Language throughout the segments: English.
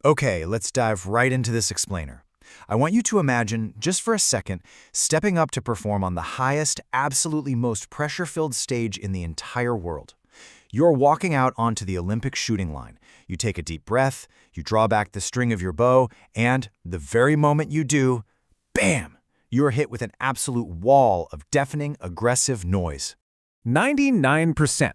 Okay, let's dive right into this explainer. I want you to imagine, just for a second, stepping up to perform on the highest, absolutely most pressure-filled stage in the entire world. You're walking out onto the Olympic shooting line. You take a deep breath, you draw back the string of your bow, and the very moment you do, bam! You're hit with an absolute wall of deafening, aggressive noise. 99%.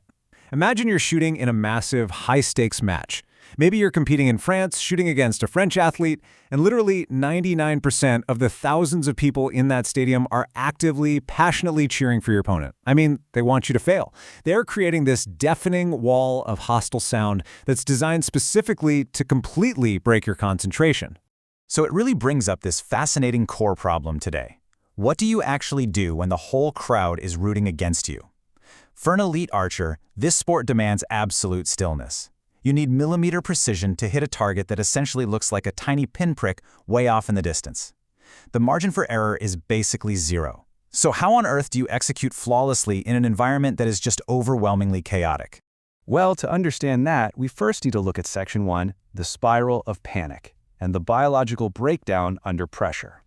Imagine you're shooting in a massive, high-stakes match. Maybe you're competing in France, shooting against a French athlete, and literally 99% of the thousands of people in that stadium are actively, passionately cheering for your opponent. I mean, they want you to fail. They're creating this deafening wall of hostile sound that's designed specifically to completely break your concentration. So it really brings up this fascinating core problem today. What do you actually do when the whole crowd is rooting against you? For an elite archer, this sport demands absolute stillness. You need millimeter precision to hit a target that essentially looks like a tiny pinprick way off in the distance. The margin for error is basically zero. So how on earth do you execute flawlessly in an environment that is just overwhelmingly chaotic? Well, to understand that, we first need to look at Section 1, the spiral of panic, and the biological breakdown under pressure.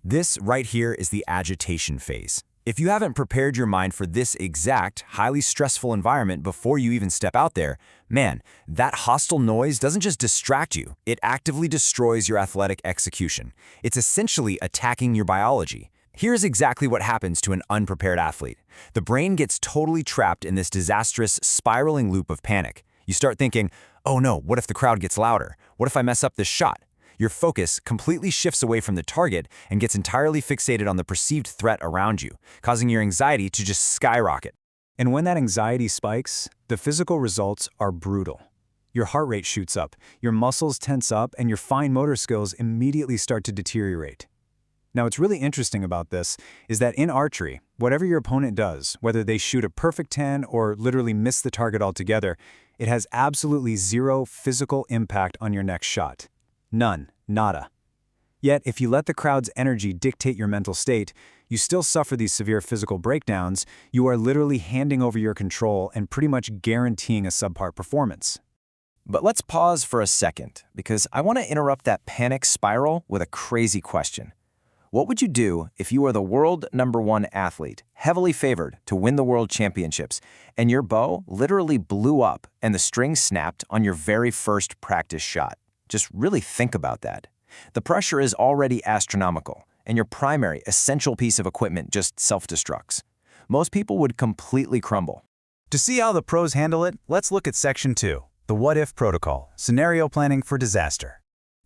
This right here is the agitation phase. If you haven't prepared your mind for this exact, highly stressful environment before you even step out there, man, that hostile noise doesn't just distract you, it actively destroys your athletic execution. It's essentially attacking your biology. Here's exactly what happens to an unprepared athlete. The brain gets totally trapped in this disastrous, spiraling loop of panic. You start thinking, oh no, what if the crowd gets louder? What if I mess up this shot? Your focus completely shifts away from the target and gets entirely fixated on the perceived threat around you, causing your anxiety to just skyrocket. And when that anxiety spikes, the physical results are brutal. Your heart rate shoots up, your muscles tense up, and your fine motor skills immediately start to deteriorate. Now, what's really interesting about this is that in archery, whatever your opponent does, whether they shoot a perfect 10 or literally miss the target altogether, it has absolutely zero physical impact on your next shot. None. Nada. Yet, if you let the crowd's energy dictate your mental state, you still suffer these severe physical breakdowns. You are literally handing over your control and pretty much guaranteeing a subpar performance. But let's pause for a second, because I want to interrupt that panic spiral with a crazy question. What would you do if you were the world #1 athlete, heavily favored to win the world championships, and your bow literally blew up and the string snapped on your very first practice shot? Just really think about that. The pressure is already astronomical, and your primary, essential piece of equipment just self-destructs. Most people would completely crumble. To see how the pros handle it, let's look at Section 2, the what-if protocol, scenario planning for disaster.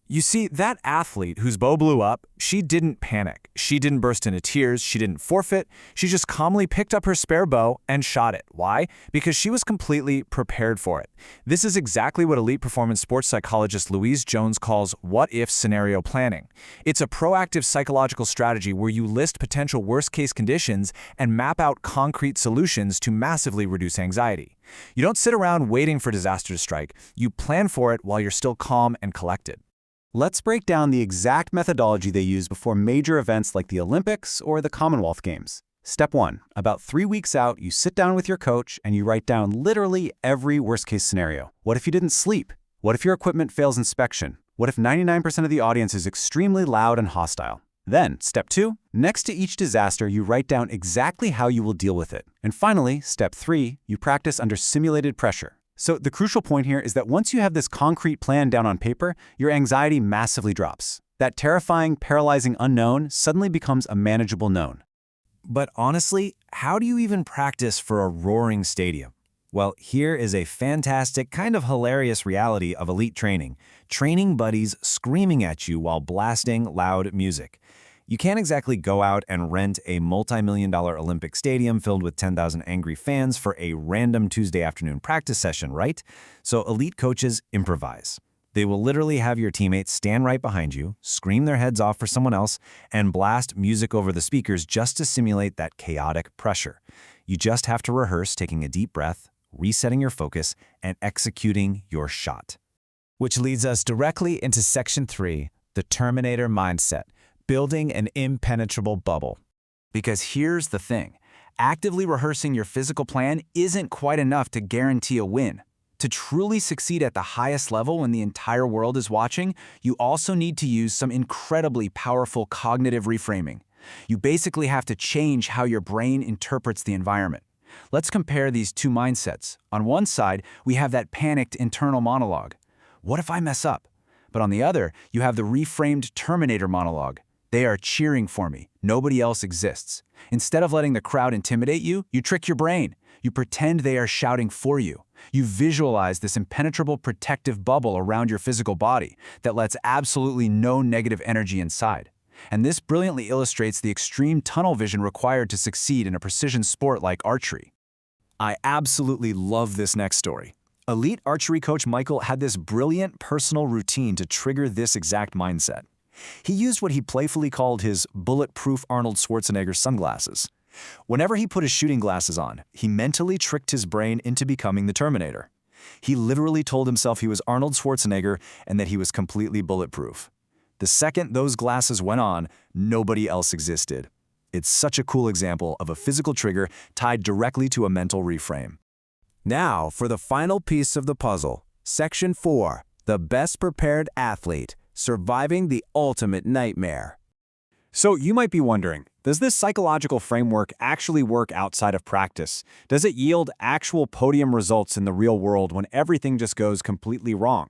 You see, that athlete whose bow blew up, she didn't panic. She didn't burst into tears. She didn't forfeit. She just calmly picked up her spare bow and shot it. Why? Because she was completely prepared for it. This is exactly what elite performance sports psychologist Louise Jones calls what-if scenario planning. It's a proactive psychological strategy where you list potential worst-case conditions and map out concrete solutions to massively reduce anxiety. You don't sit around waiting for disaster to strike. You plan for it while you're still calm and collected. Let's break down the exact methodology they use before major events like the Olympics or the Commonwealth Games. Step 1. About 3 weeks out, you sit down with your coach and you write down literally every worst-case scenario. What if you didn't sleep? What if your equipment fails inspection? What if 99% of the audience is extremely loud and hostile? Then, step 2. Next to each disaster, you write down exactly how you will deal with it. And finally, step 3, you practice under simulated pressure. So the crucial point here is that once you have this concrete plan down on paper, your anxiety massively drops. That terrifying, paralyzing unknown suddenly becomes a manageable known. But honestly, how do you even practice for a roaring stadium? Well, here is a fantastic, kind of hilarious reality of elite training. Training buddies screaming at you while blasting loud music. You can't exactly go out and rent a multi-million-dollar Olympic stadium filled with 10,000 angry fans for a random Tuesday afternoon practice session, right? So elite coaches improvise. They will literally have your teammates stand right behind you, scream their heads off for someone else, and blast music over the speakers just to simulate that chaotic pressure. You just have to rehearse taking a deep breath, resetting your focus, and executing your shot. Which leads us directly into Section 3, the Terminator mindset. Building an impenetrable bubble. Because here's the thing, actively rehearsing your physical plan isn't quite enough to guarantee a win. To truly succeed at the highest level when the entire world is watching, you also need to use some incredibly powerful cognitive reframing. You basically have to change how your brain interprets the environment. Let's compare these two mindsets. On one side, we have that panicked internal monologue. What if I mess up? But on the other, you have the reframed Terminator monologue. They are cheering for me. Nobody else exists. Instead of letting the crowd intimidate you, you trick your brain. You pretend they are shouting for you. You visualize this impenetrable protective bubble around your physical body that lets absolutely no negative energy inside. And this brilliantly illustrates the extreme tunnel vision required to succeed in a precision sport like archery. I absolutely love this next story. Elite archery coach Michael had this brilliant personal routine to trigger this exact mindset. He used what he playfully called his bulletproof Arnold Schwarzenegger sunglasses. Whenever he put his shooting glasses on, he mentally tricked his brain into becoming the Terminator. He literally told himself he was Arnold Schwarzenegger and that he was completely bulletproof. The second those glasses went on, nobody else existed. It's such a cool example of a physical trigger tied directly to a mental reframe. Now for the final piece of the puzzle, Section 4, the best prepared athlete, surviving the ultimate nightmare. So you might be wondering, does this psychological framework actually work outside of practice? Does it yield actual podium results in the real world when everything just goes completely wrong?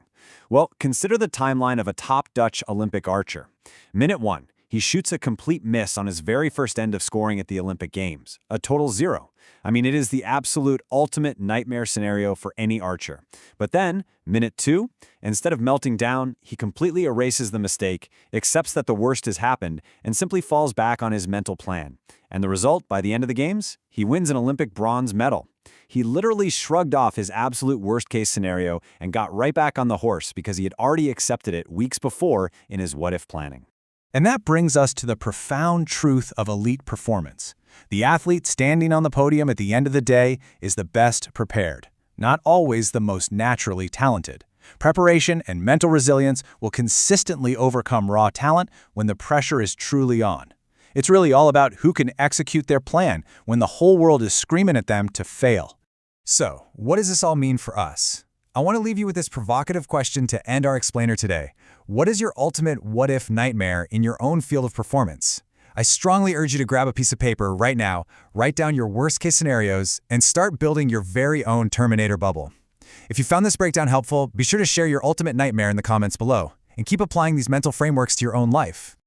Well, consider the timeline of a top Dutch Olympic archer. Minute 1, he shoots a complete miss on his very first end of scoring at the Olympic Games, a total 0. I mean, it is the absolute ultimate nightmare scenario for any archer. But then, minute 2, instead of melting down, he completely erases the mistake, accepts that the worst has happened, and simply falls back on his mental plan. And the result, by the end of the Games, he wins an Olympic bronze medal. He literally shrugged off his absolute worst-case scenario and got right back on the horse because he had already accepted it weeks before in his what-if planning. And that brings us to the profound truth of elite performance. The athlete standing on the podium at the end of the day is the best prepared, not always the most naturally talented. Preparation and mental resilience will consistently overcome raw talent when the pressure is truly on. It's really all about who can execute their plan when the whole world is screaming at them to fail. So, what does this all mean for us? I want to leave you with this provocative question to end our explainer today. What is your ultimate what-if nightmare in your own field of performance? I strongly urge you to grab a piece of paper right now, write down your worst-case scenarios, and start building your very own Terminator bubble. If you found this breakdown helpful, be sure to share your ultimate nightmare in the comments below, and keep applying these mental frameworks to your own life.